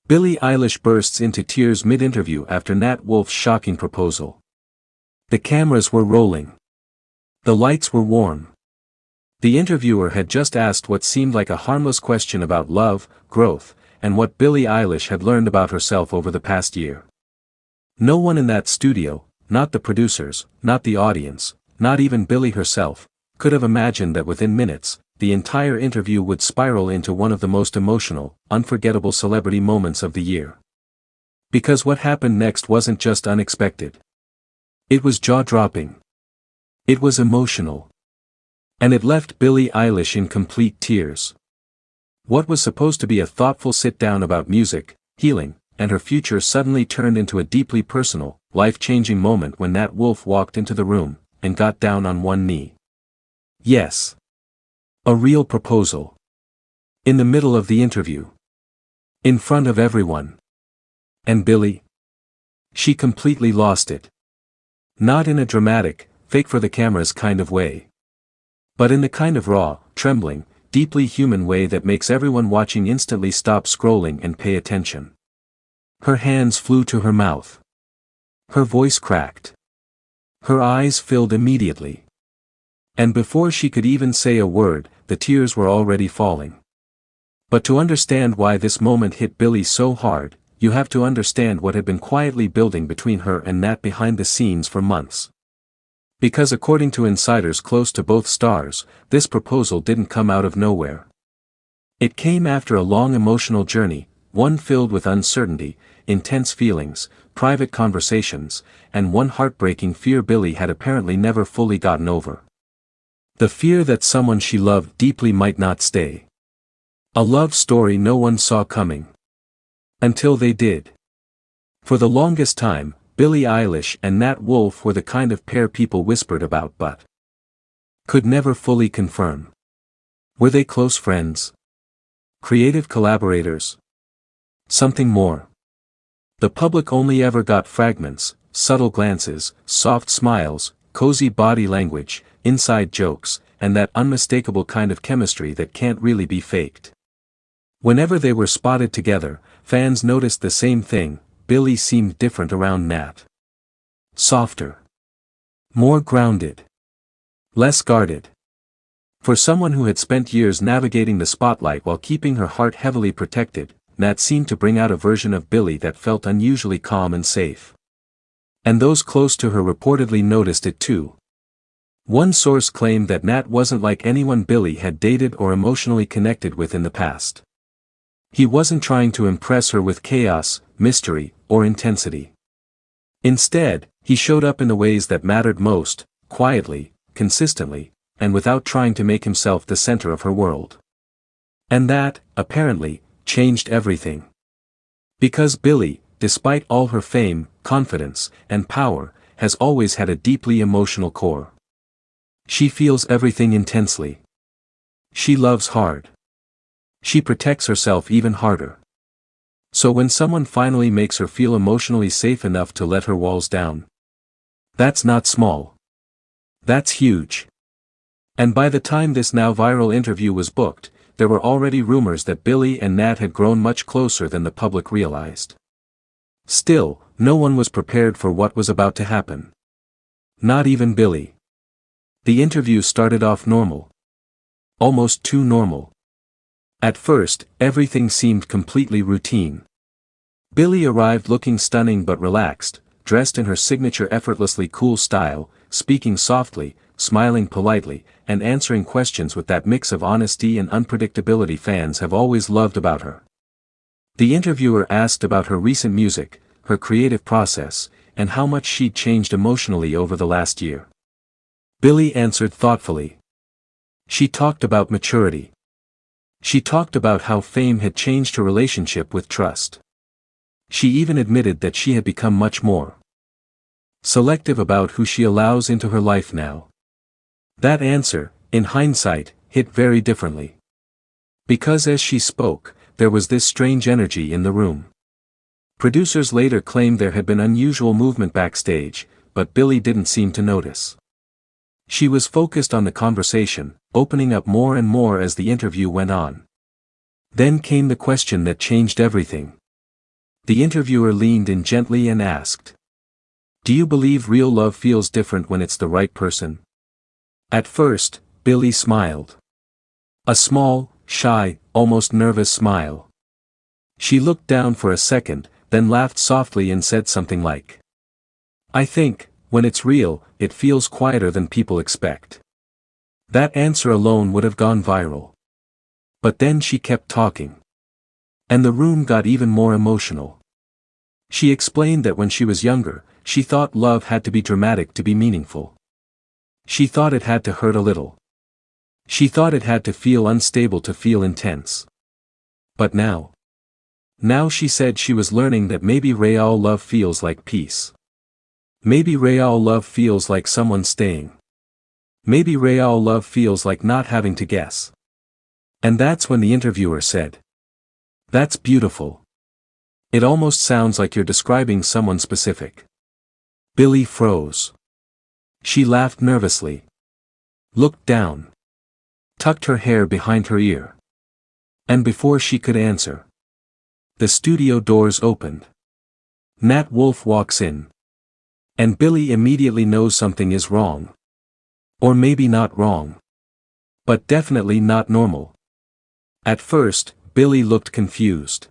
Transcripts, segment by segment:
Billie Eilish bursts into tears mid-interview after Nat Wolff's shocking proposal. The cameras were rolling. The lights were warm. The interviewer had just asked what seemed like a harmless question about love, growth, and what Billie Eilish had learned about herself over the past year. No one in that studio, not the producers, not the audience, not even Billie herself, could have imagined that within minutes, the entire interview would spiral into one of the most emotional, unforgettable celebrity moments of the year. Because what happened next wasn't just unexpected. It was jaw-dropping. It was emotional. And it left Billie Eilish in complete tears. What was supposed to be a thoughtful sit-down about music, healing, and her future suddenly turned into a deeply personal, life-changing moment when Nat Wolff walked into the room, and got down on one knee. Yes. A real proposal. In the middle of the interview. In front of everyone. And Billie? She completely lost it. Not in a dramatic, fake-for-the-cameras kind of way. But in the kind of raw, trembling, deeply human way that makes everyone watching instantly stop scrolling and pay attention. Her hands flew to her mouth. Her voice cracked. Her eyes filled immediately. And before she could even say a word, the tears were already falling. But to understand why this moment hit Billie so hard, you have to understand what had been quietly building between her and Nat behind the scenes for months. Because according to insiders close to both stars, this proposal didn't come out of nowhere. It came after a long emotional journey, one filled with uncertainty, intense feelings, private conversations, and one heartbreaking fear Billie had apparently never fully gotten over. The fear that someone she loved deeply might not stay. A love story no one saw coming. Until they did. For the longest time, Billie Eilish and Nat Wolff were the kind of pair people whispered about but could never fully confirm. Were they close friends? Creative collaborators? Something more? The public only ever got fragments, subtle glances, soft smiles, cozy body language, inside jokes, and that unmistakable kind of chemistry that can't really be faked. Whenever they were spotted together, fans noticed the same thing: Billie seemed different around Nat. Softer. More grounded. Less guarded. For someone who had spent years navigating the spotlight while keeping her heart heavily protected, Nat seemed to bring out a version of Billie that felt unusually calm and safe. And those close to her reportedly noticed it too. One source claimed that Nat wasn't like anyone Billie had dated or emotionally connected with in the past. He wasn't trying to impress her with chaos, mystery, or intensity. Instead, he showed up in the ways that mattered most, quietly, consistently, and without trying to make himself the center of her world. And that, apparently, changed everything. Because Billie, despite all her fame, confidence, and power, has always had a deeply emotional core. She feels everything intensely. She loves hard. She protects herself even harder. So when someone finally makes her feel emotionally safe enough to let her walls down, that's not small. That's huge. And by the time this now viral interview was booked, there were already rumors that Billie and Nat had grown much closer than the public realized. Still, no one was prepared for what was about to happen. Not even Billie. The interview started off normal. Almost too normal. At first, everything seemed completely routine. Billie arrived looking stunning but relaxed, dressed in her signature effortlessly cool style, speaking softly, smiling politely, and answering questions with that mix of honesty and unpredictability fans have always loved about her. The interviewer asked about her recent music, her creative process, and how much she'd changed emotionally over the last year. Billie answered thoughtfully. She talked about maturity. She talked about how fame had changed her relationship with trust. She even admitted that she had become much more selective about who she allows into her life now. That answer, in hindsight, hit very differently. Because as she spoke, there was this strange energy in the room. Producers later claimed there had been unusual movement backstage, but Billie didn't seem to notice. She was focused on the conversation, opening up more and more as the interview went on. Then came the question that changed everything. The interviewer leaned in gently and asked, "Do you believe real love feels different when it's the right person?" At first, Billie smiled. A small, shy, almost nervous smile. She looked down for a second, then laughed softly and said something like, "I think, when it's real, it feels quieter than people expect." That answer alone would have gone viral. But then she kept talking. And the room got even more emotional. She explained that when she was younger, she thought love had to be dramatic to be meaningful. She thought it had to hurt a little. She thought it had to feel unstable to feel intense. But now she said she was learning that maybe real love feels like peace. Maybe real love feels like someone staying. Maybe real love feels like not having to guess. And that's when the interviewer said, "That's beautiful. It almost sounds like you're describing someone specific." Billie froze. She laughed nervously. Looked down. Tucked her hair behind her ear. And before she could answer, the studio doors opened. Nat Wolff walks in. And Billie immediately knows something is wrong. Or maybe not wrong. But definitely not normal. At first, Billie looked confused.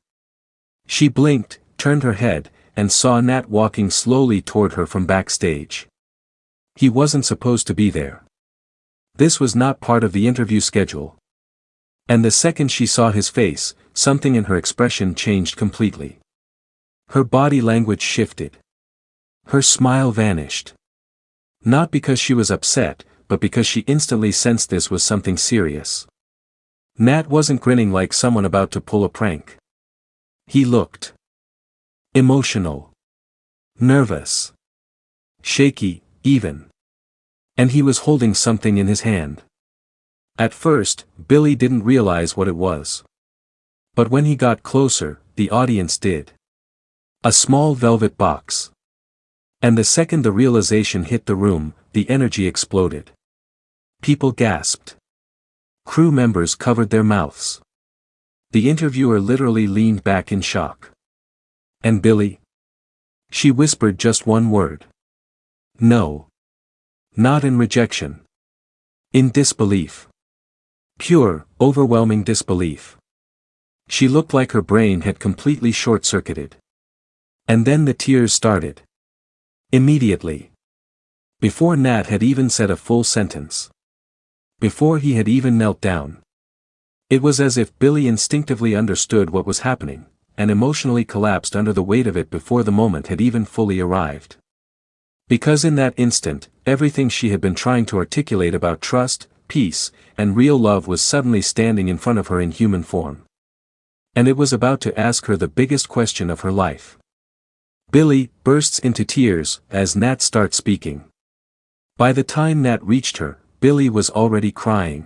She blinked, turned her head, and saw Nat walking slowly toward her from backstage. He wasn't supposed to be there. This was not part of the interview schedule. And the second she saw his face, something in her expression changed completely. Her body language shifted. Her smile vanished. Not because she was upset, but because she instantly sensed this was something serious. Nat wasn't grinning like someone about to pull a prank. He looked emotional. Nervous. Shaky, even. And he was holding something in his hand. At first, Billie didn't realize what it was. But when he got closer, the audience did. A small velvet box. And the second the realization hit the room, the energy exploded. People gasped. Crew members covered their mouths. The interviewer literally leaned back in shock. And Billie? She whispered just one word. No. Not in rejection. In disbelief. Pure, overwhelming disbelief. She looked like her brain had completely short-circuited. And then the tears started. Immediately. Before Nat had even said a full sentence. Before he had even knelt down. It was as if Billie instinctively understood what was happening, and emotionally collapsed under the weight of it before the moment had even fully arrived. Because in that instant, everything she had been trying to articulate about trust, peace, and real love was suddenly standing in front of her in human form. And it was about to ask her the biggest question of her life. Billie bursts into tears as Nat starts speaking. By the time Nat reached her, Billie was already crying.